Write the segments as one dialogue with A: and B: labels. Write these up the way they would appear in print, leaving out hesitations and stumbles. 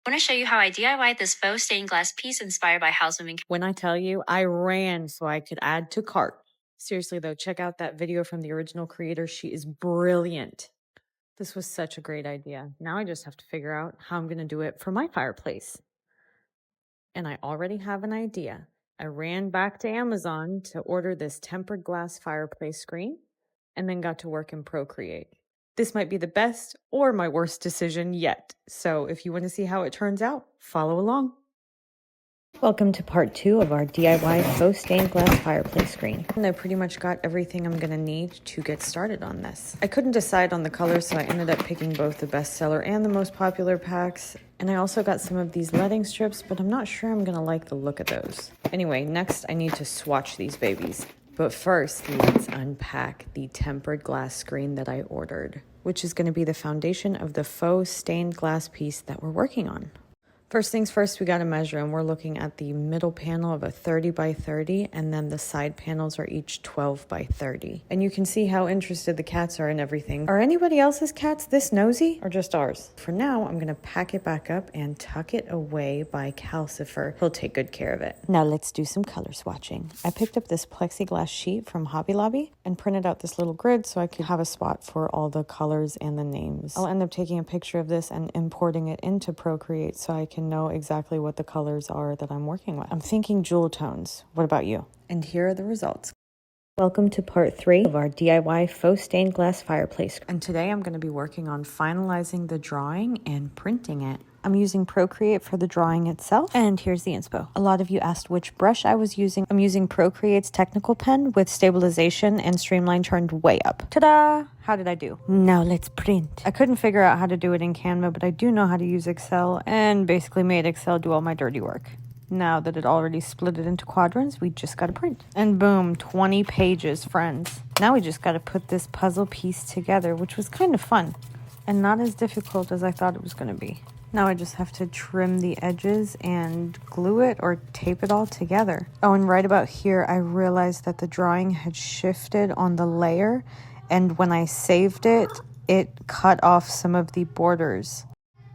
A: I want to show you how I DIY'd this faux stained glass piece inspired by Howl's moving.
B: When I tell you, I ran so I could add to cart. Seriously though, check out that video from the original creator. She is brilliant. This was such a great idea. Now I just have to figure out how I'm going to do it for my fireplace. And I already have an idea. I ran back to Amazon to order this tempered glass fireplace screen and then got to work in Procreate. This might be the best or my worst decision yet. So if you want to see how it turns out, follow along. Welcome to part 2 of our DIY faux stained glass fireplace screen. And I pretty much got everything I'm gonna need to get started on this. I couldn't decide on the colors, so I ended up picking both the bestseller and the most popular packs. And I also got some of these leading strips, but I'm not sure I'm gonna like the look of those. Anyway, next I need to swatch these babies. But first, let's unpack the tempered glass screen that I ordered, which is gonna be the foundation of the faux stained glass piece that we're working on. First things first, we got to measure, and we're looking at the middle panel of a 30 by 30, and then the side panels are each 12 by 30. And you can see how interested the cats are in everything. Are anybody else's cats this nosy, or just ours? For now, I'm going to pack it back up and tuck it away by Calcifer. He'll take good care of it. Now let's do some color swatching. I picked up this plexiglass sheet from Hobby Lobby and printed out this little grid so I could have a spot for all the colors and the names. I'll end up taking a picture of this and importing it into Procreate so I can know exactly what the colors are that I'm working with. I'm thinking jewel tones. What about you? And here are the results. Welcome to part 3 of our DIY faux stained glass fireplace. And today I'm going to be working on finalizing the drawing and printing it. I'm using Procreate for the drawing itself, and here's the inspo. A lot of you asked which brush I was using. I'm using Procreate's technical pen with stabilization and streamline turned way up. Ta-da! How did I do? Now let's print. I couldn't figure out how to do it in Canva, but I do know how to use Excel and basically made Excel do all my dirty work. Now that it already split it into quadrants, we just gotta print. And boom, 20 pages, friends. Now we just gotta put this puzzle piece together, which was kind of fun and not as difficult as I thought it was gonna be. Now I just have to trim the edges and glue it or tape it all together. Oh, and right about here, I realized that the drawing had shifted on the layer, and when I saved it, it cut off some of the borders.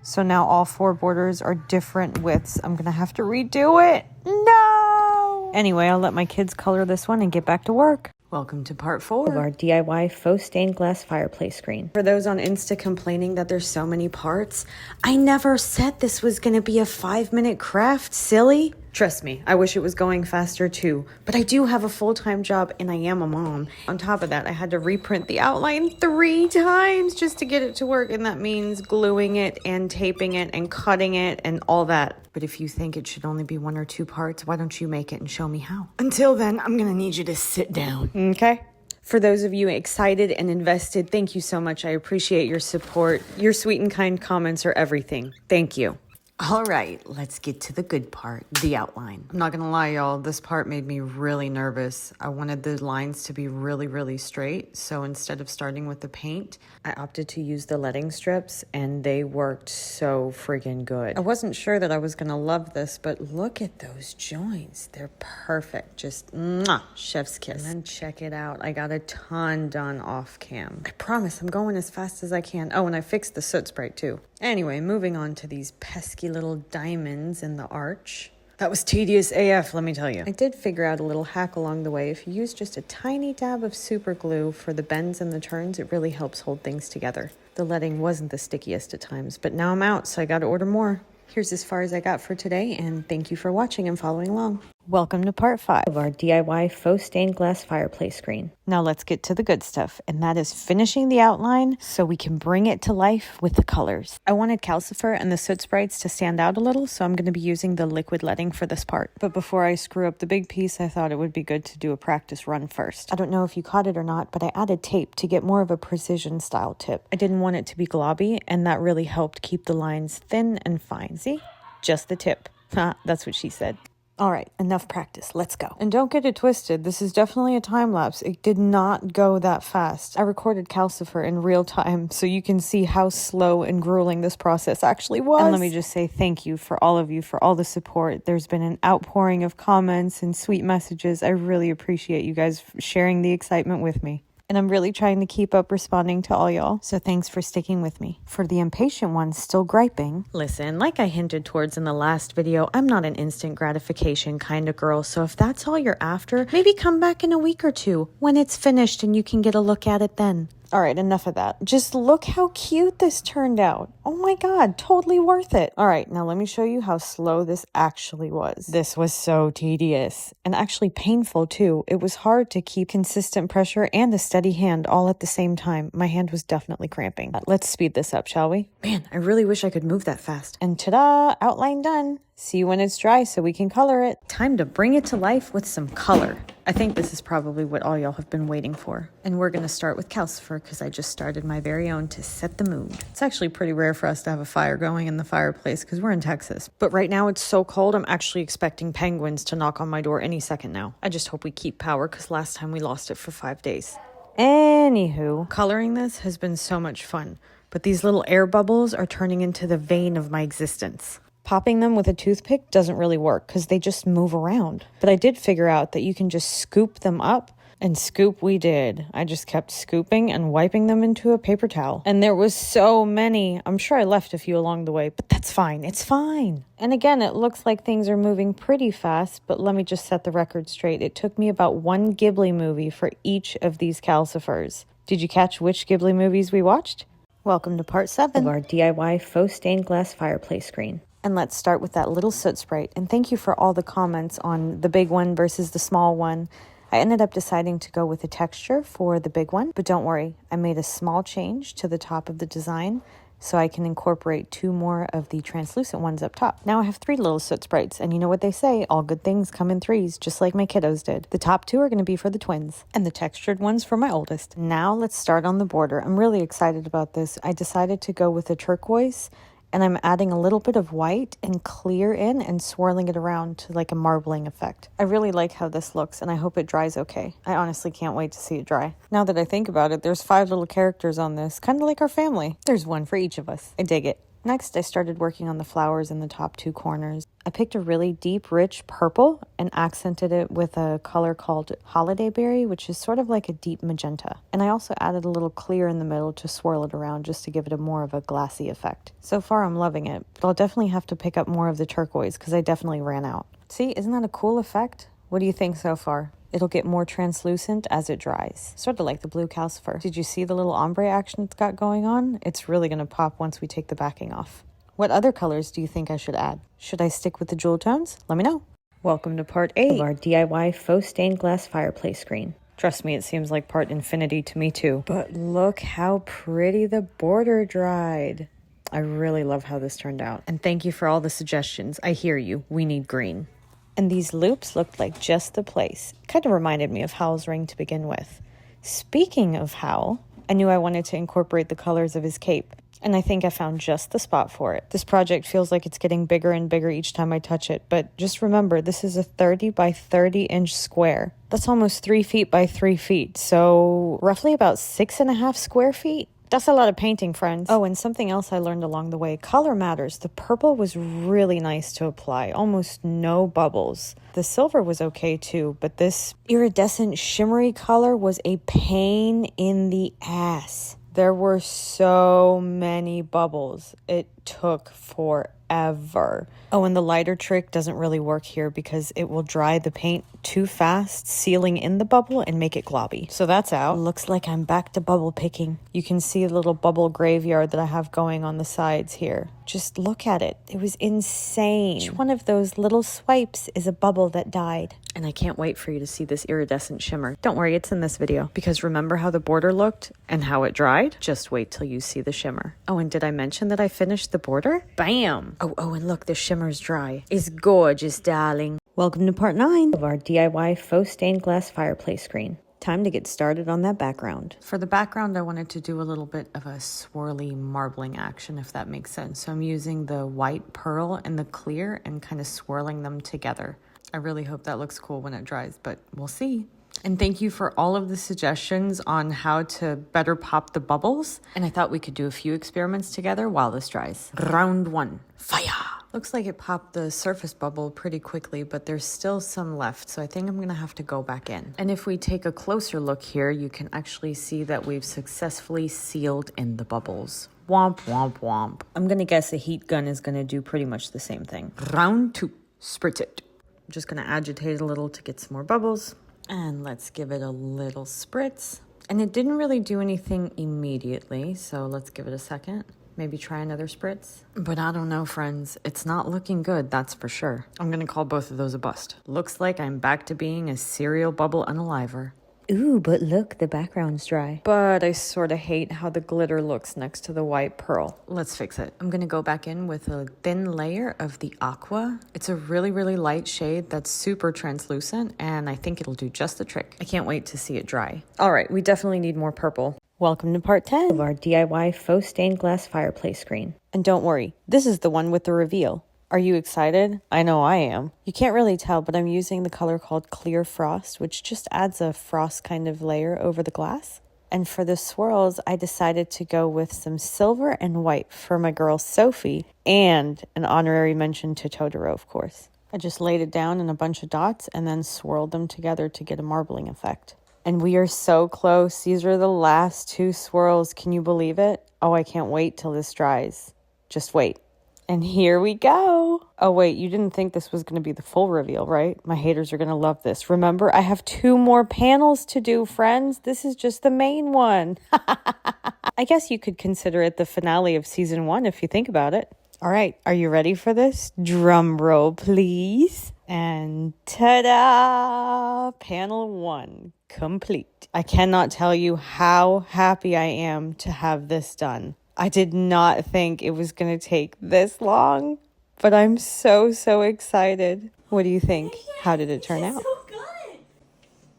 B: So now all 4 borders are different widths. I'm gonna have to redo it. No! Anyway, I'll let my kids color this one and get back to work. Welcome to part 4 of our DIY faux stained glass fireplace screen. For those on Insta complaining that there's so many parts, I never said this was gonna be a 5-minute craft, silly. Trust me, I wish it was going faster too, but I do have a full-time job and I am a mom. On top of that, I had to reprint the outline 3 times just to get it to work, and that means gluing it and taping it and cutting it and all that. But if you think it should only be 1 or 2 parts, why don't you make it and show me how? Until then, I'm gonna need you to sit down. Okay? For those of you excited and invested, thank you so much. I appreciate your support. Your sweet and kind comments are everything. Thank you. All right, let's get to the good part, the outline. I'm not gonna lie, y'all, this part made me really nervous. I wanted the lines to be really, really straight. So instead of starting with the paint, I opted to use the leading strips, and they worked so friggin' good. I wasn't sure that I was gonna love this, but look at those joints. They're perfect, just mwah, chef's kiss. And then check it out, I got a ton done off cam. I promise I'm going as fast as I can. Oh, and I fixed the soot spray too. Anyway, moving on to these pesky little diamonds in the arch. That was tedious AF, let me tell you. I did figure out a little hack along the way. If you use just a tiny dab of super glue for the bends and the turns, it really helps hold things together. The leading wasn't the stickiest at times, but now I'm out, so I gotta order more. Here's as far as I got for today, and thank you for watching and following along. Welcome to part 5 of our DIY faux stained glass fireplace screen. Now let's get to the good stuff, and that is finishing the outline so we can bring it to life with the colors. I wanted Calcifer and the soot sprites to stand out a little, so I'm going to be using the liquid leading for this part. But before I screw up the big piece, I thought it would be good to do a practice run first. I don't know if you caught it or not, but I added tape to get more of a precision style tip. I didn't want it to be globby, and that really helped keep the lines thin and fine. See? Just the tip. That's what she said. All right, enough practice. Let's go. And don't get it twisted. This is definitely a time lapse. It did not go that fast. I recorded Calcifer in real time, so you can see how slow and grueling this process actually was. And let me just say thank you for all of you for all the support. There's been an outpouring of comments and sweet messages. I really appreciate you guys sharing the excitement with me. and I'm really trying to keep up responding to all y'all. So thanks for sticking with me. For the impatient ones still griping, listen, like I hinted towards in the last video, I'm not an instant gratification kind of girl. So if that's all you're after, maybe come back in a week or two when it's finished and you can get a look at it then. All right, enough of that. Just look how cute this turned out. Oh my God, totally worth it. All right, now let me show you how slow this actually was. This was so tedious and actually painful too. It was hard to keep consistent pressure and a steady hand all at the same time. My hand was definitely cramping. Let's speed this up, shall we? Man, I really wish I could move that fast. And ta-da, outline done. See you when it's dry so we can color it. Time to bring it to life with some color. I think this is probably what all y'all have been waiting for. And we're gonna start with Calcifer because I just started my very own to set the mood. It's actually pretty rare for us to have a fire going in the fireplace because we're in Texas. But right now it's so cold, I'm actually expecting penguins to knock on my door any second now. I just hope we keep power because last time we lost it for 5 days. Anywho, coloring this has been so much fun, but these little air bubbles are turning into the vein of my existence. Popping them with a toothpick doesn't really work because they just move around. But I did figure out that you can just scoop them up, and scoop we did. I just kept scooping and wiping them into a paper towel. And there was so many. I'm sure I left a few along the way, but that's fine. It's fine. And again, it looks like things are moving pretty fast, but let me just set the record straight. It took me about 1 Ghibli movie for each of these calcifers. Did you catch which Ghibli movies we watched? Welcome to part 7 of our DIY faux stained glass fireplace screen. And let's start with that little soot sprite. And thank you for all the comments on the big one versus the small one. I ended up deciding to go with the texture for the big one, but don't worry, I made a small change to the top of the design so I can incorporate 2 more of the translucent ones up top. Now I have 3 little soot sprites, and you know what they say, all good things come in 3s, just like my kiddos did. The top 2 are going to be for the twins, and the textured ones for my oldest. Now let's start on the border. I'm really excited about this. I decided to go with a turquoise, and I'm adding a little bit of white and clear in and swirling it around to like a marbling effect. I really like how this looks, and I hope it dries okay. I honestly can't wait to see it dry. Now that I think about it, there's 5 little characters on this, kind of like our family. There's one for each of us. I dig it. Next, I started working on the flowers in the top 2 corners. I picked a really deep, rich purple and accented it with a color called Holiday Berry, which is sort of like a deep magenta. And I also added a little clear in the middle to swirl it around just to give it a more of a glassy effect. So far, I'm loving it, but I'll definitely have to pick up more of the turquoise because I definitely ran out. See, isn't that a cool effect? What do you think so far? It'll get more translucent as it dries. Sort of like the blue calcifer. Did you see the little ombre action it's got going on? It's really going to pop once we take the backing off. What other colors do you think I should add? Should I stick with the jewel tones? Let me know. Welcome to part 8 of our DIY faux stained glass fireplace screen. Trust me, it seems like part infinity to me too. But look how pretty the border dried. I really love how this turned out. And thank you for all the suggestions. I hear you. We need green. And these loops looked like just the place. Kind of reminded me of Howl's ring to begin with. Speaking of Howl, I knew I wanted to incorporate the colors of his cape, and I think I found just the spot for it. This project feels like it's getting bigger and bigger each time I touch it, but just remember, this is a 30 by 30 inch square. That's almost 3 feet by 3 feet, so roughly about 6.5 square feet. That's a lot of painting, friends. Oh, and something else I learned along the way. Color matters. The purple was really nice to apply. Almost no bubbles. The silver was okay too, but this iridescent shimmery color was a pain in the ass. There were so many bubbles. It took forever. Oh, and the lighter trick doesn't really work here because it will dry the paint too fast, sealing in the bubble and make it globby. So that's out. Looks like I'm back to bubble picking. You can see a little bubble graveyard that I have going on the sides here. Just look at it. It was insane. Each one of those little swipes is a bubble that died. And I can't wait for you to see this iridescent shimmer. Don't worry, it's in this video. Because remember how the border looked and how it dried? Just wait till you see the shimmer. Oh, and did I mention that I finished the border? Bam! Oh, and look, the shimmer's dry. It's gorgeous, darling. Welcome to part 9 of our DIY faux stained glass fireplace screen. Time to get started on that background. For the background, I wanted to do a little bit of a swirly marbling action, if that makes sense. So I'm using the white pearl and the clear and kind of swirling them together. I really hope that looks cool when it dries, but we'll see. And thank you for all of the suggestions on how to better pop the bubbles. And I thought we could do a few experiments together while this dries. Round 1, fire. Looks like it popped the surface bubble pretty quickly, but there's still some left, so I think I'm gonna have to go back in. And if we take a closer look here, you can actually see that we've successfully sealed in the bubbles. Womp, womp, womp. I'm gonna guess a heat gun is gonna do pretty much the same thing. Round 2, spritz it. I'm just gonna agitate a little to get some more bubbles. And let's give it a little spritz. And it didn't really do anything immediately, so let's give it a second. Maybe try another spritz. But I don't know, friends. It's not looking good, that's for sure. I'm gonna call both of those a bust. Looks like I'm back to being a serial bubble unaliver. Ooh, but look, the background's dry. But I sort of hate how the glitter looks next to the white pearl. Let's fix it. I'm gonna go back in with a thin layer of the aqua. It's a really, really light shade that's super translucent, and I think it'll do just the trick. I can't wait to see it dry. All right, we definitely need more purple. Welcome to part 10 of our DIY faux stained glass fireplace screen. And don't worry, this is the one with the reveal. Are you excited? I know I am. You can't really tell, but I'm using the color called Clear Frost, which just adds a frost kind of layer over the glass. And for the swirls, I decided to go with some silver and white for my girl Sophie, and an honorary mention to Totoro, of course. I just laid it down in a bunch of dots and then swirled them together to get a marbling effect. And we are so close. These are the last 2 swirls. Can you believe it? Oh, I can't wait till this dries. Just wait. And here we go. Oh, wait, you didn't think this was going to be the full reveal, right? My haters are going to love this. Remember, I have 2 more panels to do, friends. This is just the main one. I guess you could consider it the finale of season 1 if you think about it. All right, are you ready for this? Drum roll, please. And ta-da! Panel 1 complete. I cannot tell you how happy I am to have this done. I did not think it was going to take this long, but I'm so, so excited. What do you think? How did it turn out?
C: So good.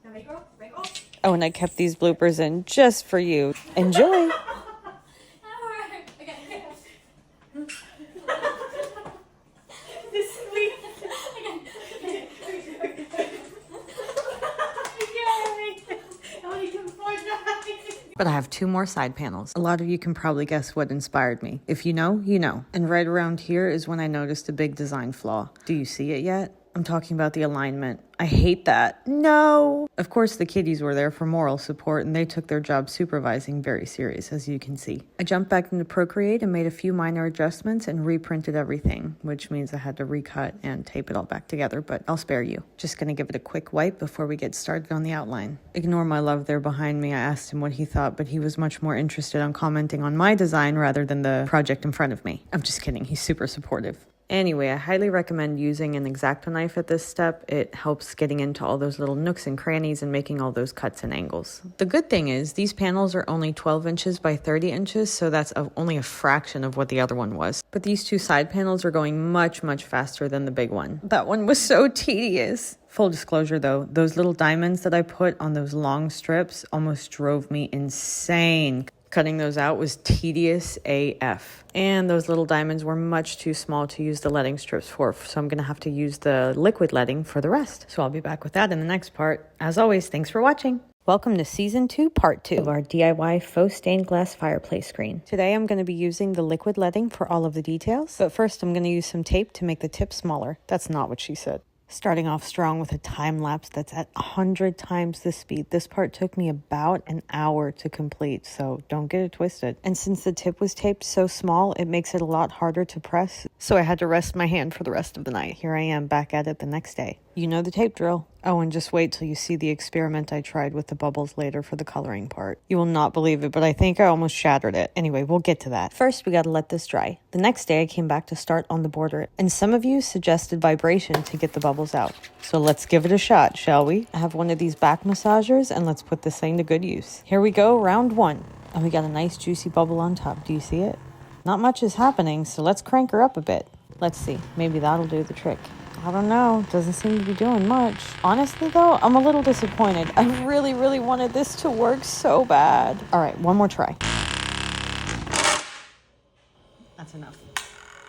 C: Now make roll.
B: Oh, and I kept these bloopers in just for you. Enjoy. But I have 2 more side panels. A lot of you can probably guess what inspired me. If you know, you know. And right around here is when I noticed a big design flaw. Do you see it yet? I'm talking about the alignment. I hate that. No! Of course, the kiddies were there for moral support, and they took their job supervising very serious, as you can see. I jumped back into Procreate and made a few minor adjustments and reprinted everything, which means I had to recut and tape it all back together, but I'll spare you. Just gonna give it a quick wipe before we get started on the outline. Ignore my love there behind me. I asked him what he thought, but he was much more interested on commenting on my design rather than the project in front of me. I'm just kidding. He's super supportive. Anyway, I highly recommend using an X-Acto knife at this step. It helps getting into all those little nooks and crannies and making all those cuts and angles. The good thing is these panels are only 12 inches by 30 inches, so that's only a fraction of what the other one was. But these 2 side panels are going much, much faster than the big one. That one was so tedious. Full disclosure though, those little diamonds that I put on those long strips almost drove me insane. Cutting those out was tedious AF. And those little diamonds were much too small to use the leading strips for, so I'm gonna have to use the liquid leading for the rest. So I'll be back with that in the next part. As always, thanks for watching. Welcome to Season 2, Part 2 of our DIY faux stained glass fireplace screen. Today I'm going to be using the liquid leading for all of the details, but first I'm going to use some tape to make the tip smaller. That's not what she said. Starting off strong with a time lapse that's at 100 times the speed. This part took me about an hour to complete, so don't get it twisted. And since the tip was taped so small, it makes it a lot harder to press, so I had to rest my hand for the rest of the night. Here I am back at it the next day. You know the tape drill. Oh, and just wait till you see the experiment I tried with the bubbles later for the coloring part. You will not believe it, but I think I almost shattered it. Anyway, we'll get to that. First, we gotta let this dry. The next day, I came back to start on the border, and some of you suggested vibration to get the bubbles out. So let's give it a shot, shall we? I have one of these back massagers, and let's put this thing to good use. Here we go, round 1. And we got a nice juicy bubble on top. Do you see it? Not much is happening, so let's crank her up a bit. Let's see, maybe that'll do the trick. I don't know, doesn't seem to be doing much. Honestly though, I'm a little disappointed. I really, really wanted this to work so bad. All right, one more try. That's enough.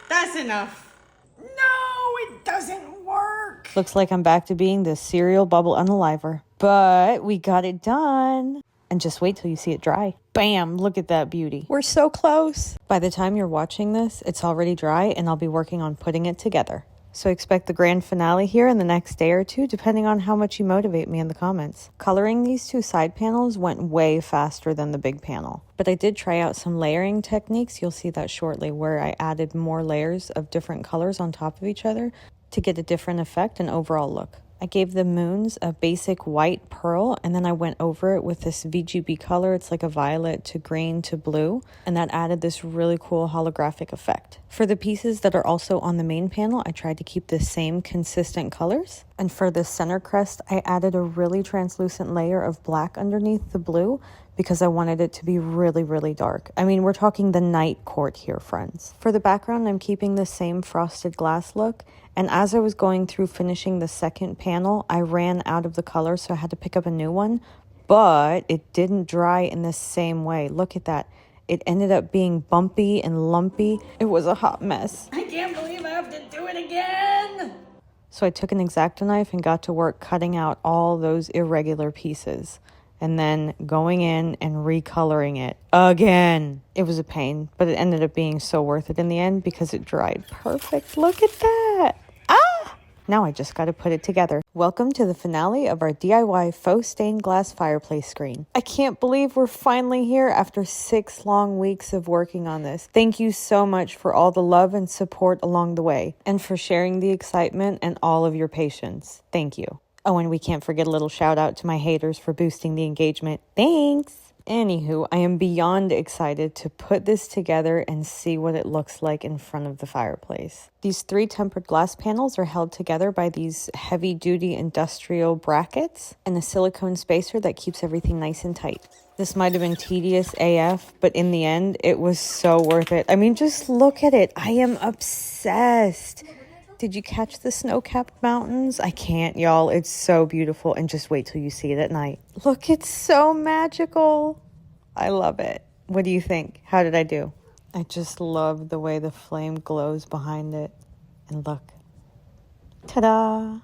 B: That's enough. No, it doesn't work. Looks like I'm back to being the serial bubble unaliver. But we got it done. And just wait till you see it dry. Bam! Look at that beauty. We're so close. By the time you're watching this, it's already dry and I'll be working on putting it together. So expect the grand finale here in the next day or two, depending on how much you motivate me in the comments. Coloring these two side panels went way faster than the big panel. But I did try out some layering techniques, you'll see that shortly, where I added more layers of different colors on top of each other to get a different effect and overall look. I gave the moons a basic white pearl, and then I went over it with this VGB color. It's like a violet to green to blue, and that added this really cool holographic effect. For the pieces that are also on the main panel, I tried to keep the same consistent colors. And for the center crest, I added a really translucent layer of black underneath the blue because I wanted it to be really, really dark. I mean, we're talking the night court here, friends. For the background, I'm keeping the same frosted glass look. And as I was going through finishing the second panel, I ran out of the color, so I had to pick up a new one. But it didn't dry in the same way. Look at that. It ended up being bumpy and lumpy. It was a hot mess.
C: I can't believe I have to do it again.
B: So I took an X-Acto knife and got to work cutting out all those irregular pieces. And then going in and recoloring it again. It was a pain, but it ended up being so worth it in the end because it dried perfect. Look at that. Ah! Now I just got to put it together. Welcome to the finale of our DIY faux stained glass fireplace screen. I can't believe we're finally here after 6 long weeks of working on this. Thank you so much for all the love and support along the way, and for sharing the excitement and all of your patience. Thank you. Oh, and we can't forget a little shout out to my haters for boosting the engagement. Thanks! Anywho, I am beyond excited to put this together and see what it looks like in front of the fireplace. These 3 tempered glass panels are held together by these heavy-duty industrial brackets and a silicone spacer that keeps everything nice and tight. This might have been tedious AF, but in the end, it was so worth it. I mean, just look at it. I am obsessed. Did you catch the snow-capped mountains? I can't, y'all. It's so beautiful. And just wait till you see it at night. Look, it's so magical. I love it. What do you think? How did I do? I just love the way the flame glows behind it. And look. Ta-da!